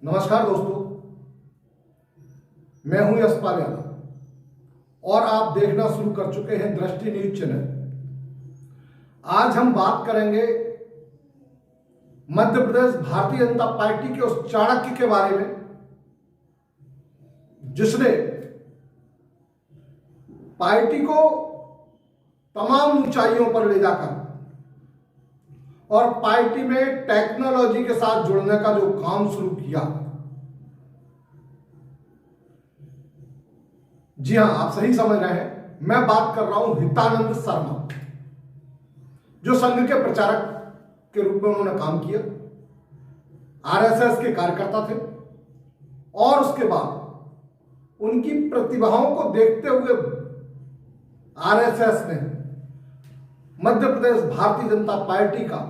नमस्कार दोस्तों, मैं हूं यशपाल यादव और आप देखना शुरू कर चुके हैं दृष्टि न्यूज चैनल। आज हम बात करेंगे मध्य प्रदेश भारतीय जनता पार्टी के उस चाणक्य के बारे में जिसने पार्टी को तमाम ऊंचाइयों पर ले जाकर और पार्टी में टेक्नोलॉजी के साथ जुड़ने का जो काम शुरू किया। जी हां, आप सही समझ रहे हैं, मैं बात कर रहा हूं हितानंद शर्मा, जो संघ के प्रचारक के रूप में उन्होंने काम किया, आरएसएस के कार्यकर्ता थे और उसके बाद उनकी प्रतिभाओं को देखते हुए आरएसएस ने मध्य प्रदेश भारतीय जनता पार्टी का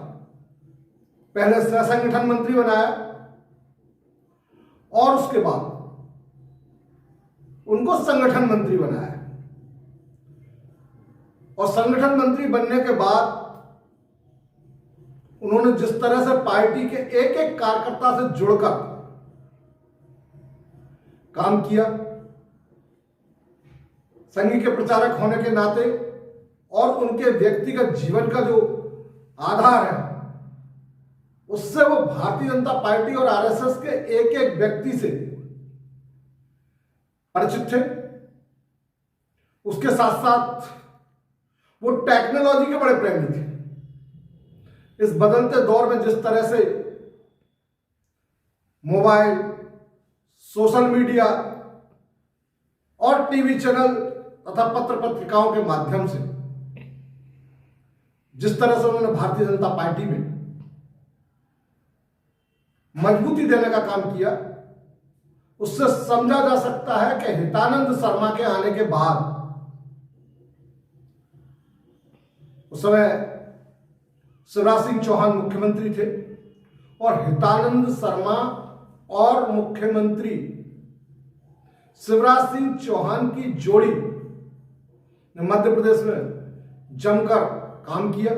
पहले सह संगठन मंत्री बनाया और उसके बाद उनको संगठन मंत्री बनाया। और संगठन मंत्री बनने के बाद उन्होंने जिस तरह से पार्टी के एक एक कार्यकर्ता से जुड़कर काम किया, संघ के प्रचारक होने के नाते और उनके व्यक्तिगत जीवन का जो आधार है उससे वो भारतीय जनता पार्टी और आरएसएस के एक एक व्यक्ति से परिचित थे। उसके साथ साथ वो टेक्नोलॉजी के बड़े प्रेमी थे। इस बदलते दौर में जिस तरह से मोबाइल, सोशल मीडिया और टीवी चैनल तथा पत्र पत्रिकाओं के माध्यम से जिस तरह से उन्होंने भारतीय जनता पार्टी में मजबूती देने का काम किया, उससे समझा जा सकता है कि हितानंद शर्मा के आने के बाद उस समय शिवराज सिंह चौहान मुख्यमंत्री थे और हितानंद शर्मा और मुख्यमंत्री शिवराज सिंह चौहान की जोड़ी ने मध्य प्रदेश में जमकर काम किया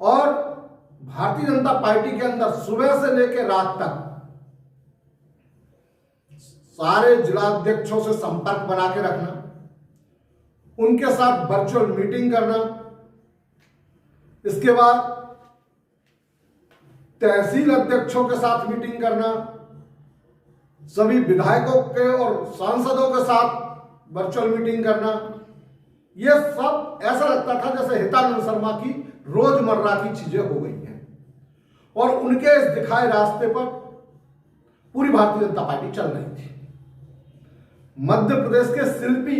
और भारतीय जनता पार्टी के अंदर सुबह से लेकर रात तक सारे जिलाध्यक्षों से संपर्क बना के रखना, उनके साथ वर्चुअल मीटिंग करना, इसके बाद तहसील अध्यक्षों के साथ मीटिंग करना, सभी विधायकों के और सांसदों के साथ वर्चुअल मीटिंग करना। यह सब ऐसा लगता था जैसे हितानंद शर्मा की रोजमर्रा की चीजें हो गई हैं और उनके इस दिखाए रास्ते पर पूरी भारतीय जनता पार्टी चल रही थी। मध्य प्रदेश के शिल्पी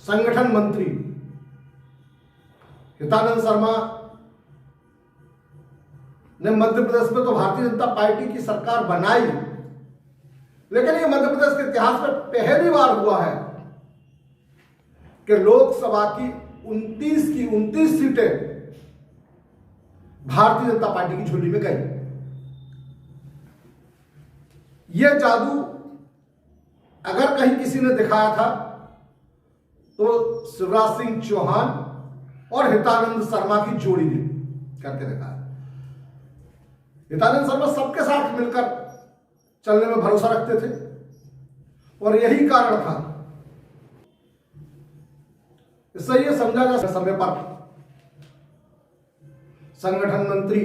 संगठन मंत्री हितानंद शर्मा ने मध्य प्रदेश में तो भारतीय जनता पार्टी की सरकार बनाई, लेकिन ये मध्य प्रदेश के इतिहास में पहली बार हुआ है कि लोकसभा की 29 सीटें भारतीय जनता पार्टी की झोली में गई। यह जादू अगर कहीं किसी ने दिखाया था तो शिवराज सिंह चौहान और हितानंद शर्मा की जोड़ी ने करके दिखाया। हितानंद शर्मा सबके साथ मिलकर चलने में भरोसा रखते थे और यही कारण था। इससे यह समझा जा सकता समय पर संगठन मंत्री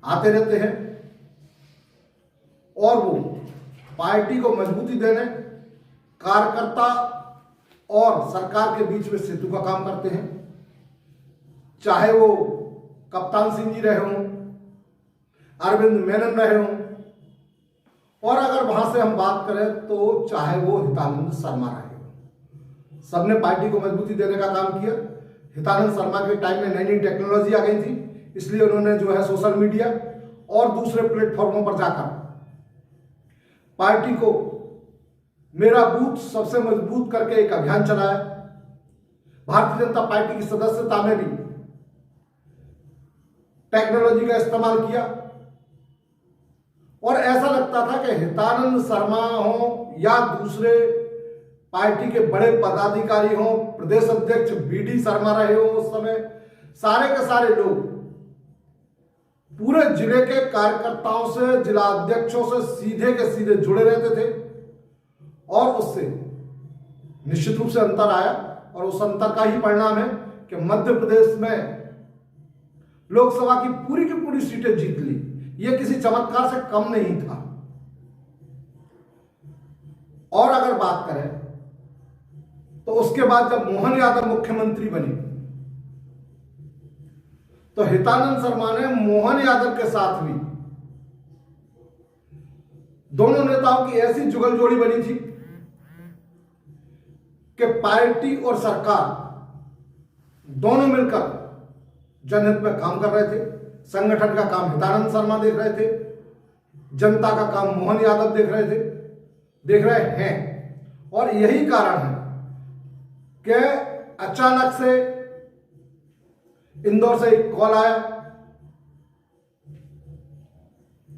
आते रहते हैं और वो पार्टी को मजबूती देने, कार्यकर्ता और सरकार के बीच में सेतु का काम करते हैं। चाहे वो कप्तान सिंह जी रहे हों, अरविंद मेनन रहे हों और अगर वहां से हम बात करें तो चाहे वो हितानंद शर्मा रहे हों, सबने पार्टी को मजबूती देने का काम किया। हितानंद शर्मा के टाइम में नई नई टेक्नोलॉजी आ गई थी, इसलिए उन्होंने जो है सोशल मीडिया और दूसरे प्लेटफॉर्मों पर जाकर पार्टी को मेरा बूथ सबसे मजबूत करके एक अभियान चलाया। भारतीय जनता पार्टी की सदस्यता में भी टेक्नोलॉजी का इस्तेमाल किया और ऐसा लगता था कि हितानंद शर्मा हो या दूसरे पार्टी के बड़े पदाधिकारी हों, प्रदेश अध्यक्ष बीडी शर्मा रहे हो उस समय, सारे के सारे लोग पूरे जिले के कार्यकर्ताओं से, जिला अध्यक्षों से सीधे के सीधे जुड़े रहते थे और उससे निश्चित रूप से अंतर आया और उस अंतर का ही परिणाम है कि मध्य प्रदेश में लोकसभा की पूरी सीटें जीत ली। यह किसी चमत्कार से कम नहीं था। और अगर बात करें तो उसके बाद जब मोहन यादव मुख्यमंत्री बने तो हितानंद शर्मा ने मोहन यादव के साथ भी, दोनों नेताओं की ऐसी जुगल जोड़ी बनी थी कि पार्टी और सरकार दोनों मिलकर जनहित में काम कर रहे थे। संगठन का काम हितानंद शर्मा देख रहे थे, जनता का काम मोहन यादव देख रहे हैं। और यही कारण है कि अचानक से इंदौर से एक कॉल आया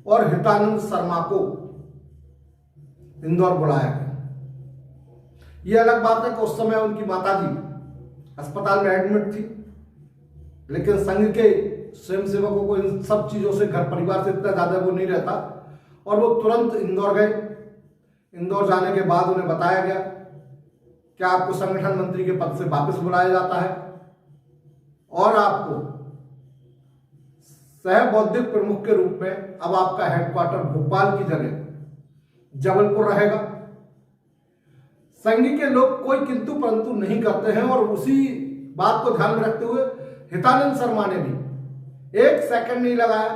और हितानंद शर्मा को इंदौर बुलाया गया। यह अलग बात है कि उस समय उनकी माताजी अस्पताल में एडमिट थी, लेकिन संघ के स्वयंसेवकों को इन सब चीजों से, घर परिवार से इतना ज्यादा वो नहीं रहता और वो तुरंत इंदौर गए। इंदौर जाने के बाद उन्हें बताया गया कि आपको संगठन मंत्री के पद से वापस बुलाया जाता है और आपको सह बौद्धिक प्रमुख के रूप में अब आपका हेडक्वार्टर भोपाल की जगह जबलपुर रहेगा। संघ के लोग कोई किंतु परंतु नहीं करते हैं और उसी बात को ध्यान में रखते हुए हितानंद शर्मा ने भी एक सेकंड नहीं लगाया,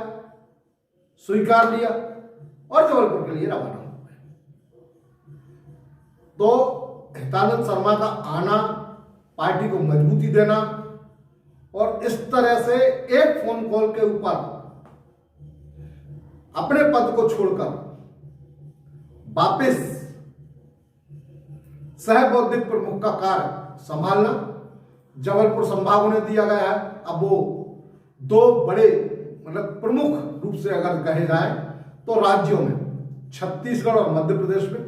स्वीकार लिया और जबलपुर के लिए रवाना हो गए। तो हितानंद शर्मा का आना, पार्टी को मजबूती देना और इस तरह से एक फोन कॉल के ऊपर अपने पद को छोड़कर वापस सह बौद्धिक प्रमुख का कार्य संभालना जबलपुर संभाग उन्हें दिया गया है। अब वो दो बड़े प्रमुख रूप से अगर कहे जाए तो राज्यों में छत्तीसगढ़ और मध्य प्रदेश में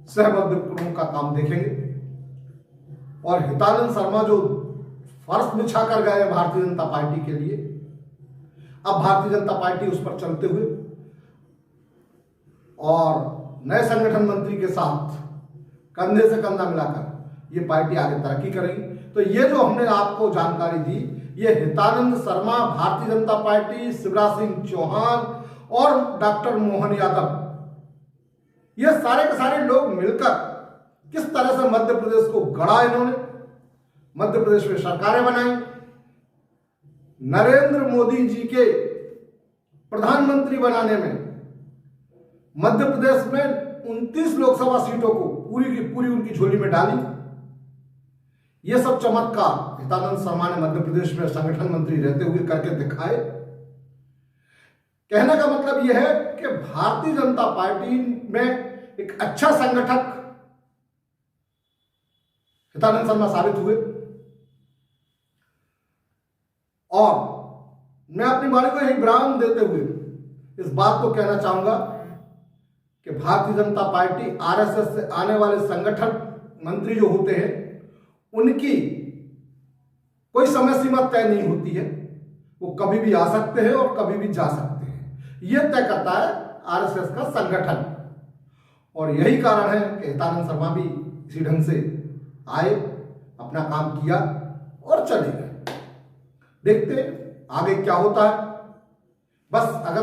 सह बौद्धिक प्रमुख का काम देखेंगे। और हितानंद शर्मा जो फर्श बिछा कर गए हैं भारतीय जनता पार्टी के लिए, अब भारतीय जनता पार्टी उस पर चलते हुए और नए संगठन मंत्री के साथ कंधे से कंधा मिलाकर ये पार्टी आगे तरक्की करेगी। तो ये जो हमने आपको जानकारी दी, ये हितानंद शर्मा, भारतीय जनता पार्टी, शिवराज सिंह चौहान और डॉक्टर मोहन यादव, ये सारे के सारे लोग मिलकर किस तरह से मध्य प्रदेश को गढ़ा। इन्होंने मध्य प्रदेश में सरकारें बनाई, नरेंद्र मोदी जी के प्रधानमंत्री बनाने में मध्य प्रदेश में 29 लोकसभा सीटों को पूरी की पूरी उनकी झोली में डाली। ये सब चमत्कार हितानंद शर्मा ने मध्य प्रदेश में संगठन मंत्री रहते हुए करके दिखाए। कहने का मतलब यह है कि भारतीय जनता पार्टी में एक अच्छा संगठक हितानंद शर्मा साबित हुए। और मैं अपनी वाणी को यही विराम देते हुए इस बात को कहना चाहूंगा कि भारतीय जनता पार्टी, आरएसएस से आने वाले संगठन मंत्री जो होते हैं उनकी कोई समय सीमा तय नहीं होती है। वो कभी भी आ सकते हैं और कभी भी जा सकते हैं। यह तय करता है आरएसएस का संगठन। और यही कारण है कि हितानंद शर्मा भी इसी ढंग से आए, अपना काम किया और चले गए। देखते आगे क्या होता है। बस अगर